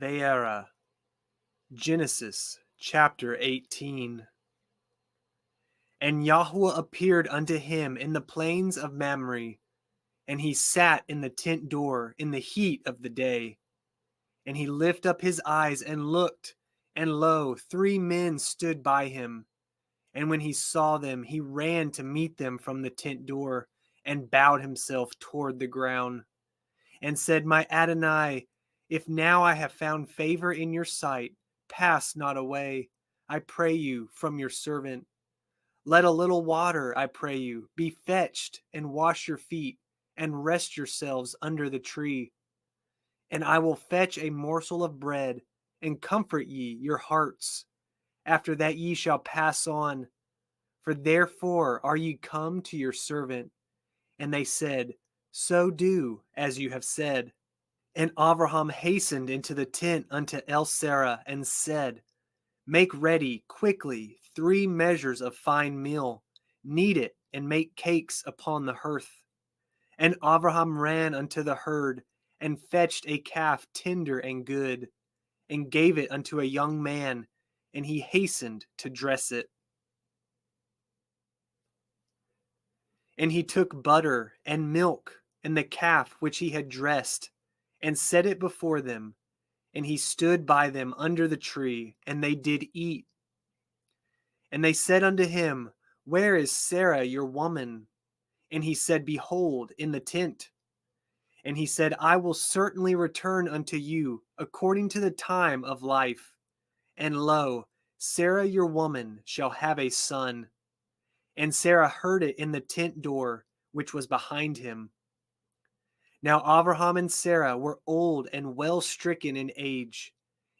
Vayera, Genesis chapter 18. And Yahuah appeared unto him in the plains of Mamre, and he sat in the tent door in the heat of the day. And he lifted up his eyes and looked, and lo, 3 men stood by him. And when he saw them, he ran to meet them from the tent door, and bowed himself toward the ground, and said, My Adonai, if now I have found favor in your sight, pass not away, I pray you, from your servant. Let a little water, I pray you, be fetched, and wash your feet, and rest yourselves under the tree. And I will fetch a morsel of bread, and comfort ye your hearts. After that ye shall pass on. For therefore are ye come to your servant. And they said, So do as you have said. And Avraham hastened into the tent unto Sarah, and said, Make ready quickly 3 measures of fine meal, knead it, and make cakes upon the hearth. And Avraham ran unto the herd, and fetched a calf tender and good, and gave it unto a young man, and he hastened to dress it. And he took butter and milk, and the calf which he had dressed, and set it before them. And he stood by them under the tree, and they did eat. And they said unto him, Where is Sarah your woman? And he said, Behold, in the tent. And he said, I will certainly return unto you according to the time of life. And lo, Sarah your woman shall have a son. And Sarah heard it in the tent door, which was behind him. Now Avraham and Sarah were old and well stricken in age,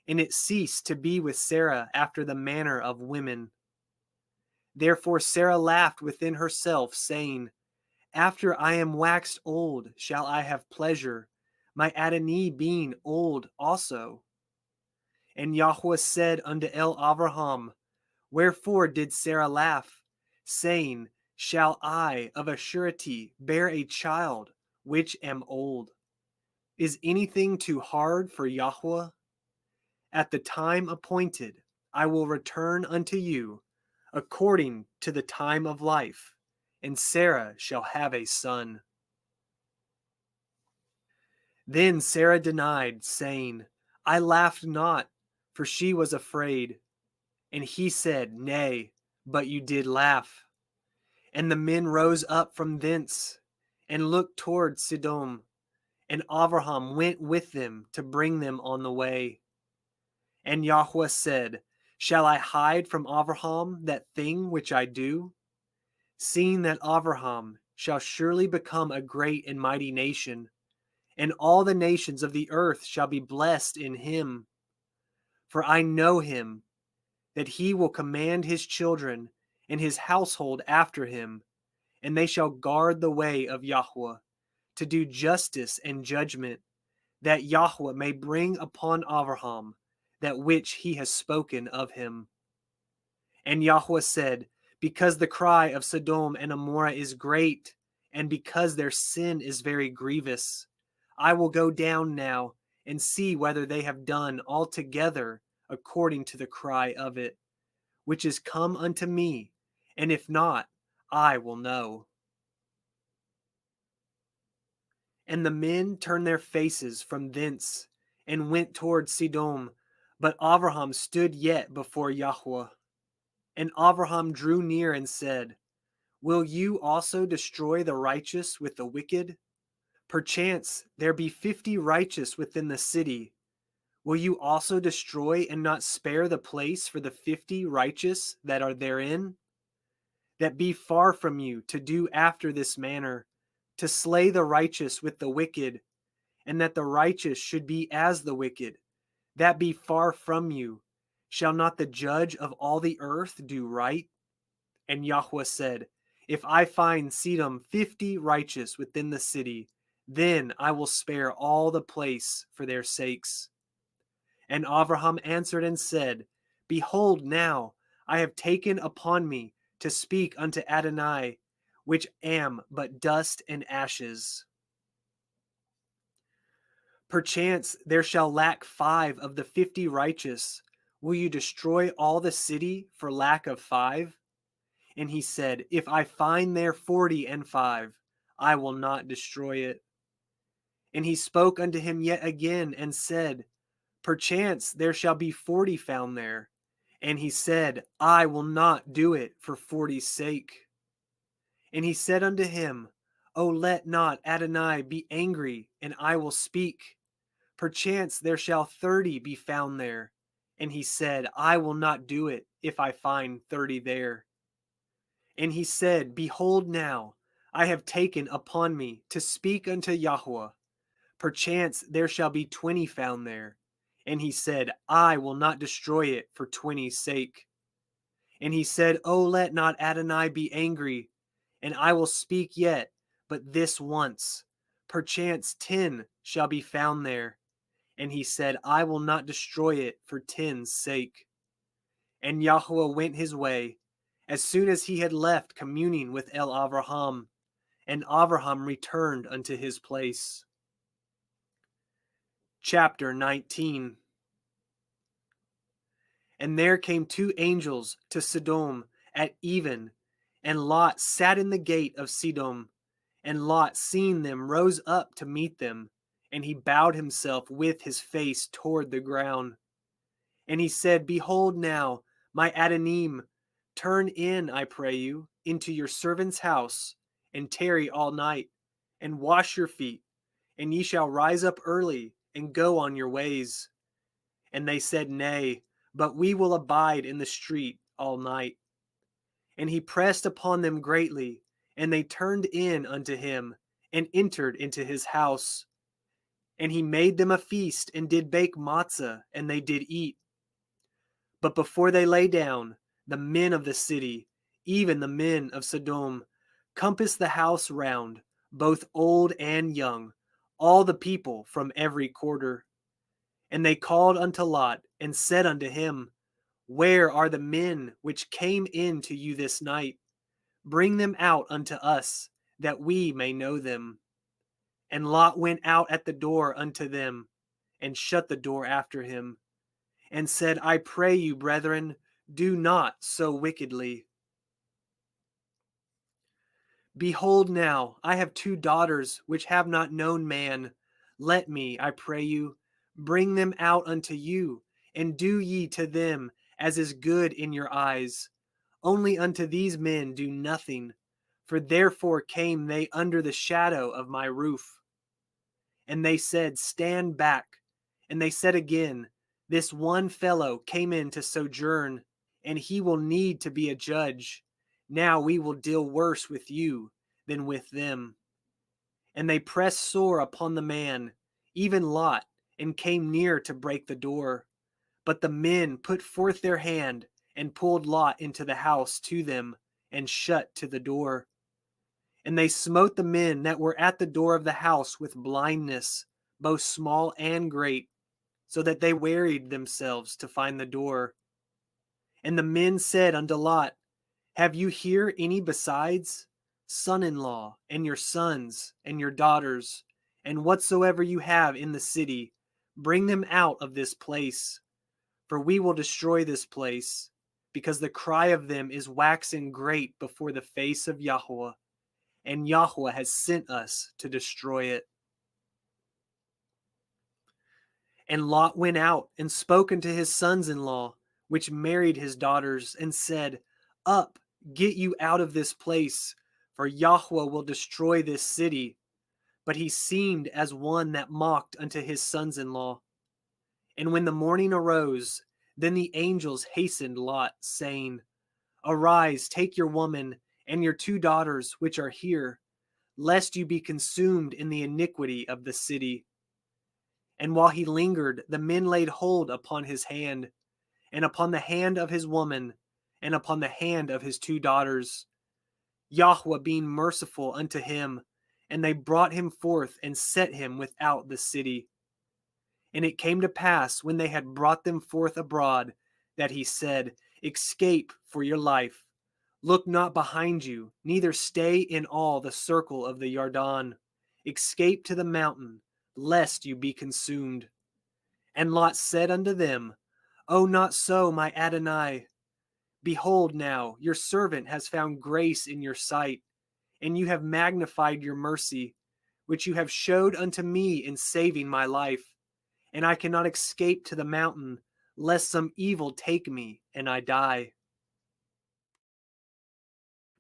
and it ceased to be with Sarah after the manner of women. Therefore Sarah laughed within herself, saying, After I am waxed old shall I have pleasure, my Adonai being old also. And Yahuah said unto Avraham, Wherefore did Sarah laugh, saying, Shall I of a surety bear a child, which am old? Is anything too hard for Yahuah? At the time appointed I will return unto you, according to the time of life, and Sarah shall have a son. Then Sarah denied, saying, I laughed not, for she was afraid. And he said, Nay, but you did laugh. And the men rose up from thence, and looked toward Sodom, and Avraham went with them to bring them on the way. And Yahuah said, Shall I hide from Avraham that thing which I do? Seeing that Avraham shall surely become a great and mighty nation, and all the nations of the earth shall be blessed in him. For I know him, that he will command his children and his household after him, and they shall guard the way of Yahuah, to do justice and judgment, that Yahuah may bring upon Avraham that which he has spoken of him. And Yahuah said, Because the cry of Sodom and Amorah is great, and because their sin is very grievous, I will go down now and see whether they have done altogether according to the cry of it, which is come unto me, and if not, I will know. And the men turned their faces from thence, and went toward Sodom, but Avraham stood yet before Yahuah. And Avraham drew near and said, Will you also destroy the righteous with the wicked? Perchance there be 50 righteous within the city. Will you also destroy and not spare the place for the 50 righteous that are therein? That be far from you to do after this manner, to slay the righteous with the wicked, and that the righteous should be as the wicked. That be far from you. Shall not the judge of all the earth do right? And Yahuah said, If I find Sodom 50 righteous within the city, then I will spare all the place for their sakes. And Avraham answered and said, Behold now, I have taken upon me to speak unto Adonai, which am but dust and ashes. Perchance there shall lack 5 of the 50 righteous. Will you destroy all the city for lack of 5? And he said, If I find there 40 and 5, I will not destroy it. And he spoke unto him yet again, and said, Perchance there shall be 40 found there. And he said, I will not do it for 40's sake. And he said unto him, O let not Adonai be angry, and I will speak. Perchance there shall 30 be found there. And he said, I will not do it if I find 30 there. And he said, Behold now, I have taken upon me to speak unto Yahuah. Perchance there shall be 20 found there. And he said, I will not destroy it for 20's sake. And he said, O let not Adonai be angry, and I will speak yet, but this once. Perchance 10 shall be found there. And he said, I will not destroy it for 10's sake. And Yahuah went his way, as soon as he had left communing with Avraham, and Avraham returned unto his place. Chapter 19. And there came 2 angels to Sodom at even, and Lot sat in the gate of Sodom. And Lot, seeing them, rose up to meet them, and he bowed himself with his face toward the ground. And he said, Behold now, my Adonim, turn in, I pray you, into your servant's house, and tarry all night, and wash your feet, and ye shall rise up early, and go on your ways. And they said, Nay, but we will abide in the street all night. And he pressed upon them greatly, and they turned in unto him, and entered into his house. And he made them a feast, and did bake matzah, and they did eat. But before they lay down, the men of the city, even the men of Sodom, compassed the house round, both old and young, all the people from every quarter. And they called unto Lot, and said unto him, Where are the men which came in to you this night? Bring them out unto us, that we may know them. And Lot went out at the door unto them, and shut the door after him, and said, I pray you, brethren, do not so wickedly. Behold now, I have 2 daughters which have not known man. Let me, I pray you, bring them out unto you, and do ye to them as is good in your eyes. Only unto these men do nothing, for therefore came they under the shadow of my roof. And they said, Stand back. And they said again, This one fellow came in to sojourn, and he will need to be a judge. Now we will deal worse with you than with them. And they pressed sore upon the man, even Lot, and came near to break the door. But the men put forth their hand, and pulled Lot into the house to them, and shut to the door. And they smote the men that were at the door of the house with blindness, both small and great, so that they wearied themselves to find the door. And the men said unto Lot, Have you here any besides? Son-in-law, and your sons, and your daughters, and whatsoever you have in the city, bring them out of this place. For we will destroy this place, because the cry of them is waxing great before the face of Yahuah, and Yahuah has sent us to destroy it. And Lot went out and spoke unto his sons-in-law, which married his daughters, and said, Up, get you out of this place, for Yahuah will destroy this city. But he seemed as one that mocked unto his sons-in-law. And when the morning arose, then the angels hastened Lot, saying, Arise, take your woman, and your 2 daughters which are here, lest you be consumed in the iniquity of the city. And while he lingered, the men laid hold upon his hand, and upon the hand of his woman, and upon the hand of his 2 daughters, Yahuah being merciful unto him, and they brought him forth and set him without the city. And it came to pass, when they had brought them forth abroad, that he said, Escape for your life. Look not behind you, neither stay in all the circle of the Yarden. Escape to the mountain, lest you be consumed. And Lot said unto them, O not so, my Adonai. Behold now, your servant has found grace in your sight, and you have magnified your mercy, which you have showed unto me in saving my life. And I cannot escape to the mountain, lest some evil take me, and I die.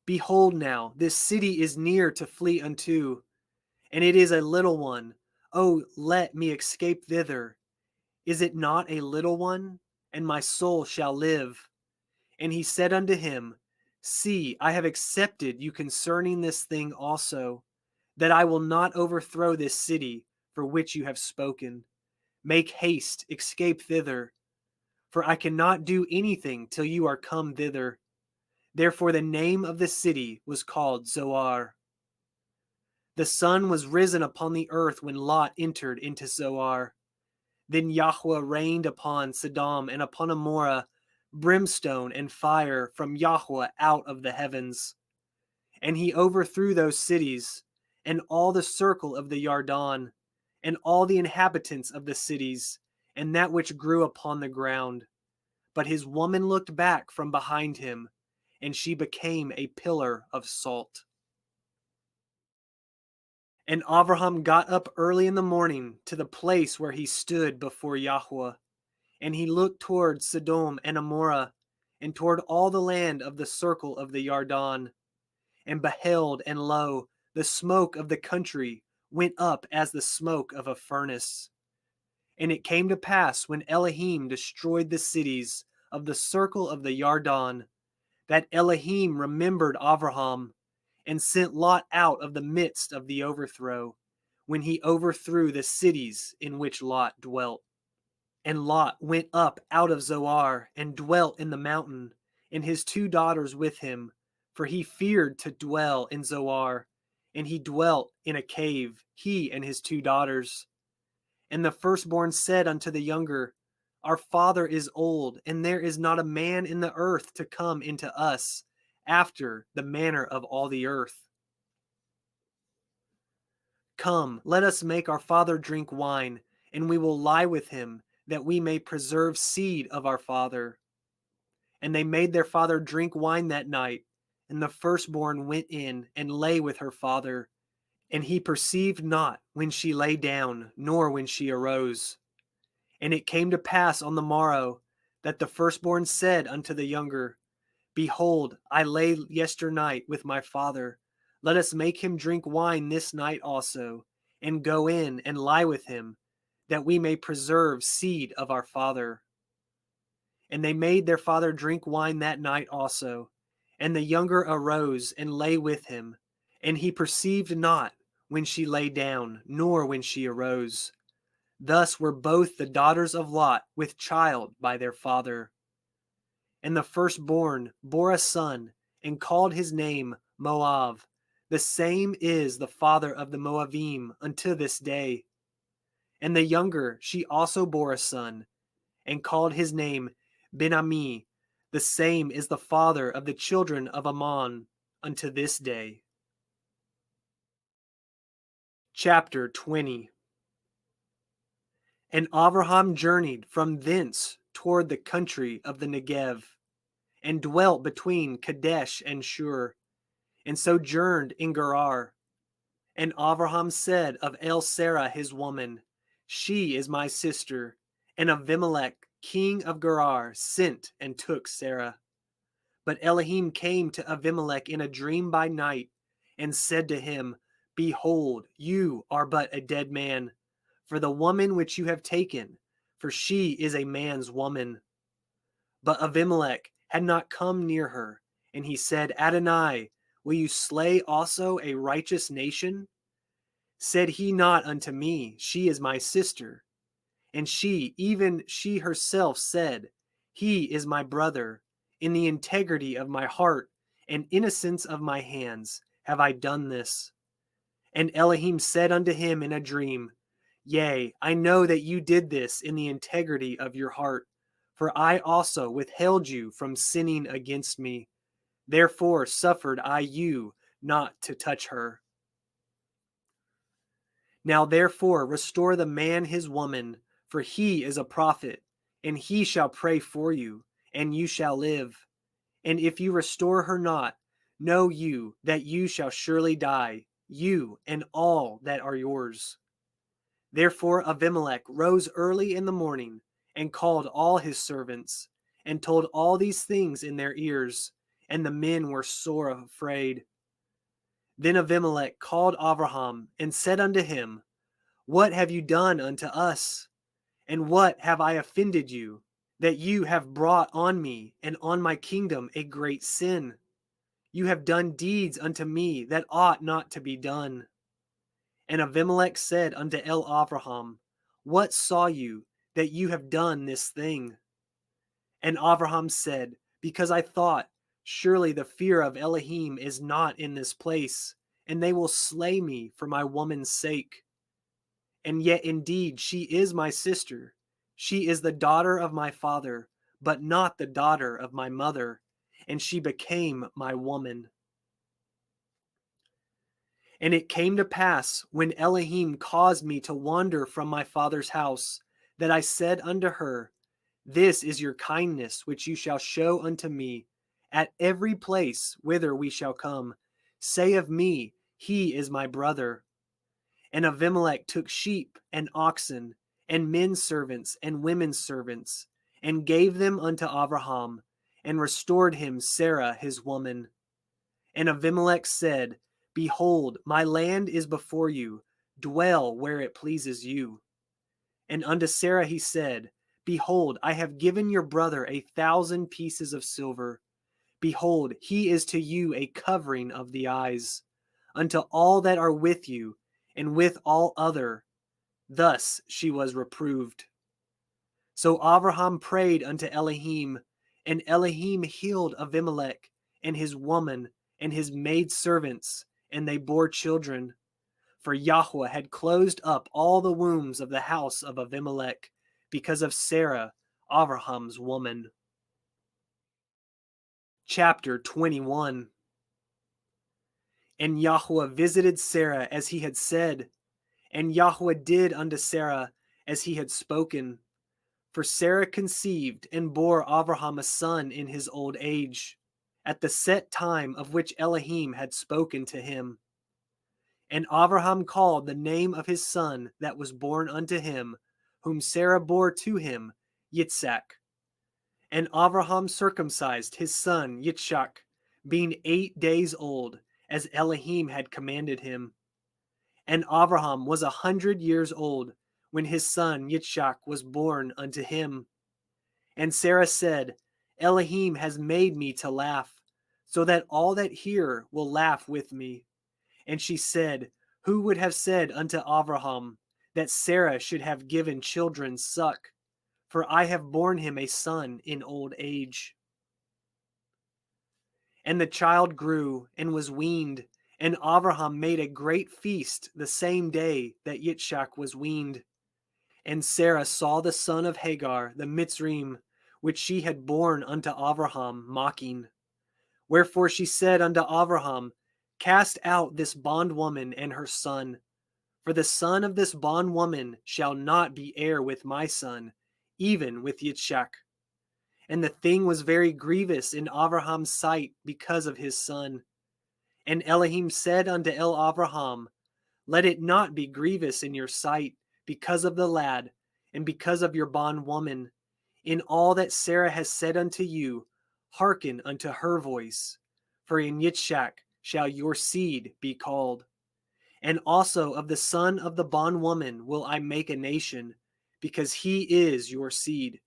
Behold now, this city is near to flee unto, and it is a little one. O let me escape thither. Is it not a little one? And my soul shall live. And he said unto him, See, I have accepted you concerning this thing also, that I will not overthrow this city for which you have spoken. Make haste, escape thither, for I cannot do anything till you are come thither. Therefore the name of the city was called Zoar. The sun was risen upon the earth when Lot entered into Zoar. Then Yahuah rained upon Sodom and upon Amorah brimstone and fire from Yahuah out of the heavens. And he overthrew those cities, and all the circle of the Yarden, and all the inhabitants of the cities, and that which grew upon the ground. But his woman looked back from behind him, and she became a pillar of salt. And Avraham got up early in the morning to the place where he stood before Yahuah, and he looked toward Sodom and Amorah, and toward all the land of the circle of the Yarden, and beheld, and lo, the smoke of the country went up as the smoke of a furnace. And it came to pass, when Elohim destroyed the cities of the circle of the Yarden, that Elohim remembered Avraham, and sent Lot out of the midst of the overthrow, when he overthrew the cities in which Lot dwelt. And Lot went up out of Zoar, and dwelt in the mountain, and his 2 daughters with him, for he feared to dwell in Zoar, and he dwelt in a cave, he and his 2 daughters. And the firstborn said unto the younger, Our father is old, and there is not a man in the earth to come into us, after the manner of all the earth. Come, let us make our father drink wine, and we will lie with him, that we may preserve seed of our father. And they made their father drink wine that night, and the firstborn went in and lay with her father, and he perceived not when she lay down, nor when she arose. And it came to pass on the morrow, that the firstborn said unto the younger, Behold, I lay yesternight with my father. Let us make him drink wine this night also, and go in and lie with him, that we may preserve seed of our father. And they made their father drink wine that night also. And the younger arose and lay with him, and he perceived not when she lay down, nor when she arose. Thus were both the daughters of Lot with child by their father. And the firstborn bore a son, and called his name Moab. The same is the father of the Moabim unto this day. And the younger, she also bore a son, and called his name Ben-Ami. The same is the father of the children of Ammon unto this day. Chapter 20. And Avraham journeyed from thence toward the country of the Negev, and dwelt between Kadesh and Shur, and sojourned in Gerar. And Avraham said of El-Sarah his woman, She is my sister. And Abimelech king of Gerar sent and took Sarah. But Elohim came to Abimelech in a dream by night, and said to him, Behold, you are but a dead man, for the woman which you have taken, for she is a man's woman. But Abimelech had not come near her, and he said, Adonai, will you slay also a righteous nation? Said he not unto me, She is my sister? And she, even she herself, said, He is my brother. In the integrity of my heart and innocence of my hands have I done this. And Elohim said unto him in a dream, Yea, I know that you did this in the integrity of your heart, for I also withheld you from sinning against me. Therefore suffered I you not to touch her. Now therefore restore the man his woman, for he is a prophet, and he shall pray for you, and you shall live. And if you restore her not, know you that you shall surely die, you and all that are yours. Therefore Abimelech rose early in the morning, and called all his servants, and told all these things in their ears, and the men were sore afraid. Then Abimelech called Avraham, and said unto him, What have you done unto us? And what have I offended you, that you have brought on me and on my kingdom a great sin? You have done deeds unto me that ought not to be done. And Abimelech said unto Avraham, What saw you, that you have done this thing? And Avraham said, Because I thought, surely the fear of Elohim is not in this place, and they will slay me for my woman's sake. And yet indeed she is my sister. She is the daughter of my father, but not the daughter of my mother, and she became my woman. And it came to pass, when Elohim caused me to wander from my father's house, that I said unto her, This is your kindness which you shall show unto me at every place whither we shall come. Say of me, He is my brother. And Abimelech took sheep and oxen, and men servants and women servants, and gave them unto Avraham, and restored him Sarah his woman. And Abimelech said, Behold, my land is before you, dwell where it pleases you. And unto Sarah he said, Behold, I have given your brother 1,000 pieces of silver. Behold, he is to you a covering of the eyes, unto all that are with you, and with all other. Thus she was reproved. So Avraham prayed unto Elohim, and Elohim healed Abimelech, and his woman, and his maidservants, and they bore children. For Yahuah had closed up all the wombs of the house of Abimelech, because of Sarah, Avraham's woman. Chapter 21. And Yahuah visited Sarah as he had said, and Yahuah did unto Sarah as he had spoken. For Sarah conceived and bore Avraham a son in his old age, at the set time of which Elohim had spoken to him. And Avraham called the name of his son that was born unto him, whom Sarah bore to him, Yitzhak. And Avraham circumcised his son Yitzhak, being 8 days old, as Elohim had commanded him. And Avraham was 100 years old, when his son Yitzhak was born unto him. And Sarah said, Elohim has made me to laugh, so that all that hear will laugh with me. And she said, Who would have said unto Avraham that Sarah should have given children suck? For I have borne him a son in old age. And the child grew and was weaned, and Avraham made a great feast the same day that Yitzhak was weaned. And Sarah saw the son of Hagar, the Mitzrayim, which she had borne unto Avraham, mocking. Wherefore she said unto Avraham, Cast out this bondwoman and her son, for the son of this bondwoman shall not be heir with my son, even with Yitzhak. And the thing was very grievous in Avraham's sight because of his son. And Elohim said unto Avraham, Let it not be grievous in your sight because of the lad, and because of your bondwoman. In all that Sarah has said unto you, hearken unto her voice. For in Yitzhak shall your seed be called. And also of the son of the bondwoman will I make a nation, because he is your seed.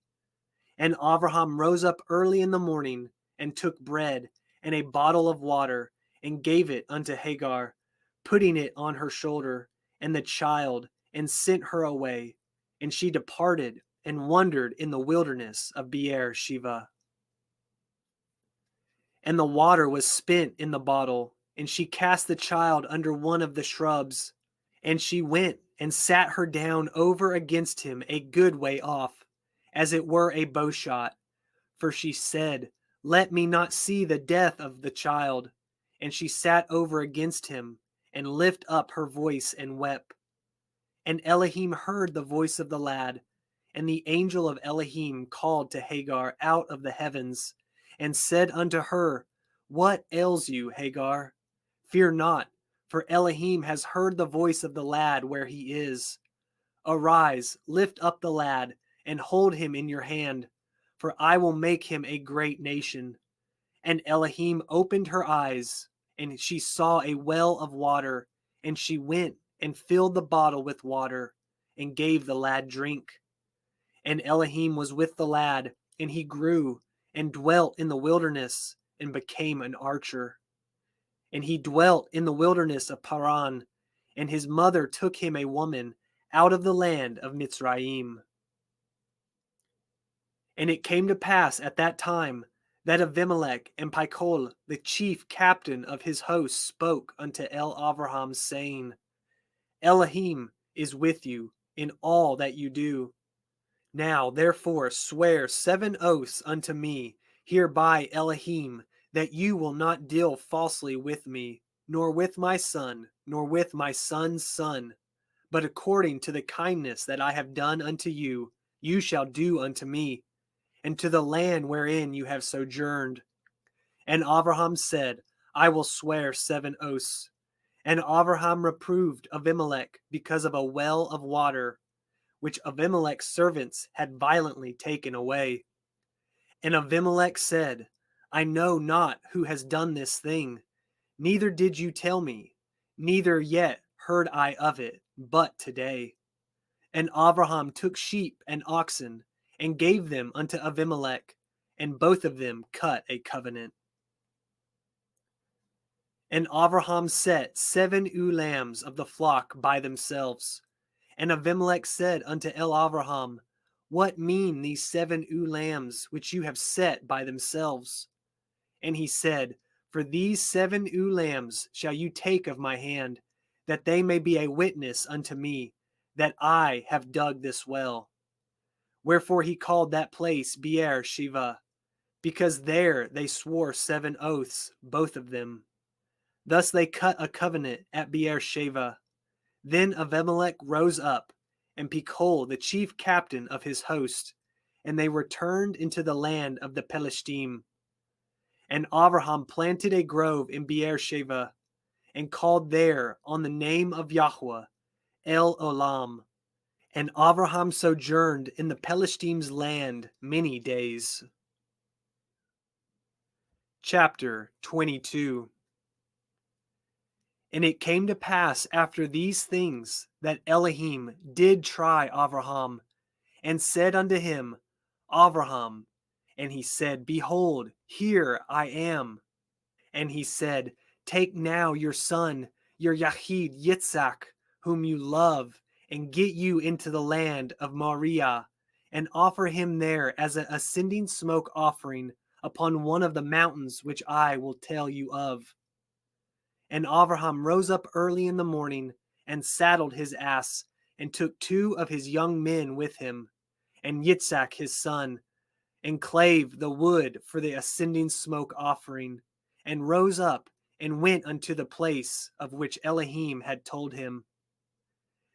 And Avraham rose up early in the morning, and took bread and a bottle of water, and gave it unto Hagar, putting it on her shoulder, and the child, and sent her away. And she departed, and wandered in the wilderness of Beer-sheva. And the water was spent in the bottle, and she cast the child under one of the shrubs. And she went and sat her down over against him a good way off, as it were a bowshot. For she said, Let me not see the death of the child. And she sat over against him, and lift up her voice and wept. And Elohim heard the voice of the lad, and the angel of Elohim called to Hagar out of the heavens, and said unto her, What ails you, Hagar? Fear not, for Elohim has heard the voice of the lad where he is. Arise, lift up the lad, and hold him in your hand, for I will make him a great nation. And Elohim opened her eyes, and she saw a well of water, and she went and filled the bottle with water, and gave the lad drink. And Elohim was with the lad, and he grew, and dwelt in the wilderness, and became an archer. And he dwelt in the wilderness of Paran, and his mother took him a woman out of the land of Mitzrayim. And it came to pass at that time that Abimelech and Pichol, the chief captain of his host, spoke unto Avraham, saying, Elohim is with you in all that you do. Now therefore swear 7 oaths unto me hereby Elohim, that you will not deal falsely with me, nor with my son, nor with my son's son, but according to the kindness that I have done unto you, you shall do unto me, and to the land wherein you have sojourned. And Avraham said, I will swear 7 oaths. And Avraham reproved Abimelech because of a well of water, which Abimelech's servants had violently taken away. And Abimelech said, I know not who has done this thing, neither did you tell me, neither yet heard I of it, but today. And Avraham took sheep and oxen, and gave them unto Abimelech, and both of them cut a covenant. And Avraham set 7 ewe lambs of the flock by themselves. And Abimelech said unto Avraham, What mean these 7 ewe lambs which you have set by themselves? And he said, For these 7 ewe lambs shall you take of my hand, that they may be a witness unto me, that I have dug this well. Wherefore he called that place Beer-sheva, because there they swore 7 oaths, both of them. Thus they cut a covenant at Beer-sheva. Then Abimelech rose up, and Pichol, the chief captain of his host, and they returned into the land of the Pelishtim. And Avraham planted a grove in Beer-sheva, and called there on the name of Yahuah, El Olam. And Avraham sojourned in the Pelishtim's land many days. Chapter 22. And it came to pass after these things that Elohim did try Avraham, and said unto him, Avraham. And he said, Behold, here I am. And he said, Take now your son, your yhvh, whom you love, and get you into the land of Moriah, and offer him there as an ascending smoke offering upon one of the mountains which I will tell you of. And Avraham rose up early in the morning, and saddled his ass, and took 2 of his young men with him, and yhvh his son, and clave the wood for the ascending smoke offering, and rose up, and went unto the place of which Elohim had told him.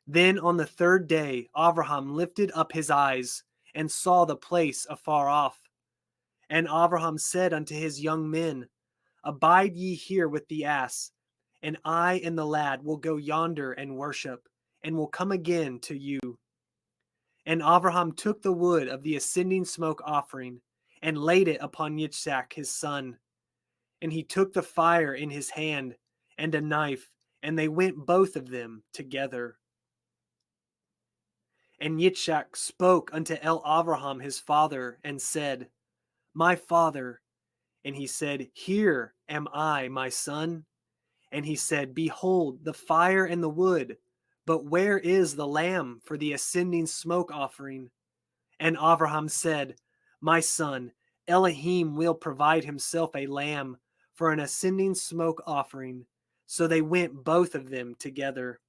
Then on the 3rd day Avraham lifted up his eyes, and saw the place afar off. And Avraham said unto his young men, Abide ye here with the ass, and I and the lad will go yonder and worship, and will come again to you. And Avraham took the wood of the ascending smoke offering, and laid it upon yhvh his son. And he took the fire in his hand, and a knife, and they went both of them together. And yhvh spoke unto Avraham his father, and said, My father. And he said, Here am I, my son. And he said, Behold, the fire and the wood, but where is the lamb for the ascending smoke offering? And Avraham said, My son, Elohim will provide himself a lamb for an ascending smoke offering. So they went both of them together.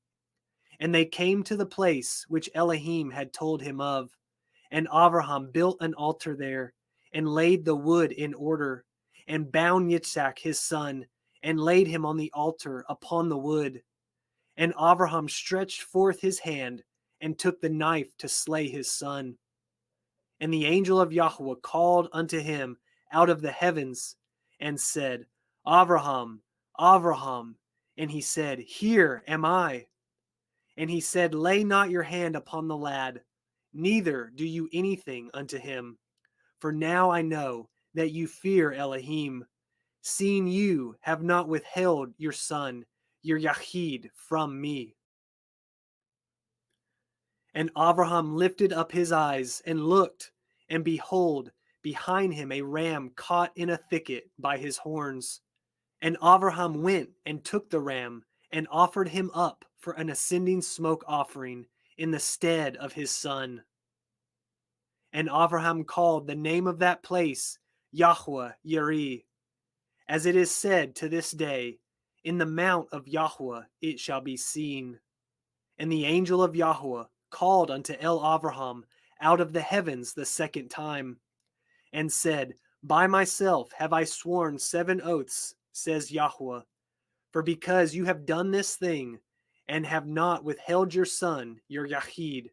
And they came to the place which Elohim had told him of. And Avraham built an altar there, and laid the wood in order, and bound yhvh his son, and laid him on the altar upon the wood. And Avraham stretched forth his hand, and took the knife to slay his son. And the angel of Yahuah called unto him out of the heavens and said, Avraham, Avraham. And he said, Here am I. And he said, Lay not your hand upon the lad, neither do you anything unto him. For now I know that you fear Elohim, seeing you have not withheld your son, your yhvh, from me. And Avraham lifted up his eyes and looked, and behold, behind him a ram caught in a thicket by his horns. And Avraham went and took the ram and offered him up for an ascending smoke offering in the stead of his son. And Avraham called the name of that place Yahuah Yireh, as it is said to this day, in the mount of Yahuah it shall be seen. And the angel of Yahuah called unto Avraham out of the heavens the second time, and said, By myself have I sworn 7 oaths, says Yahuah, for because you have done this thing, and have not withheld your son, your yhvh,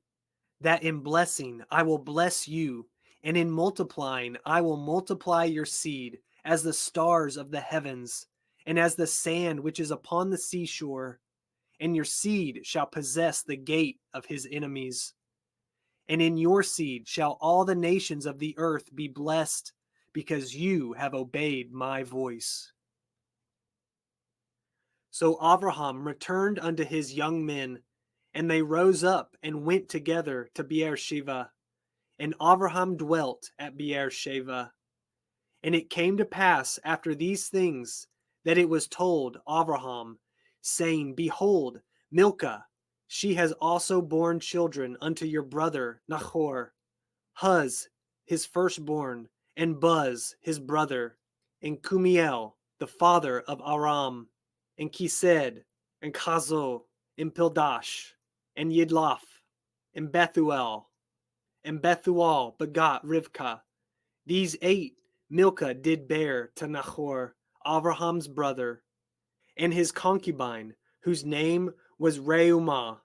that in blessing I will bless you, and in multiplying I will multiply your seed, as the stars of the heavens, and as the sand which is upon the seashore. And your seed shall possess the gate of his enemies. And in your seed shall all the nations of the earth be blessed, because you have obeyed my voice. So Avraham returned unto his young men, and they rose up and went together to Beersheba. And Avraham dwelt at Beersheba. And it came to pass after these things that it was told Avraham, saying, Behold, Milcah, she has also borne children unto your brother Nahor, Huz, his firstborn, and Buz, his brother, and Kumiel, the father of Aram, and Kised, and Chazo, and Pildash, and Yidlaf, and Bethuel. And Bethuel begot Rivkah. These 8 Milcah did bear to Nahor, Avraham's brother, and his concubine, whose name was Reumah.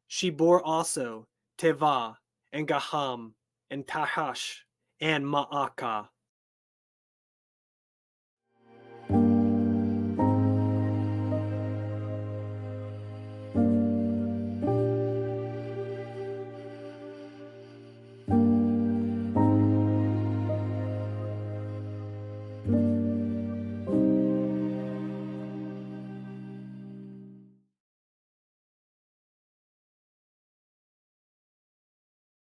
She bore also Tevah, and Gaham, and Tahash, and Ma'akah.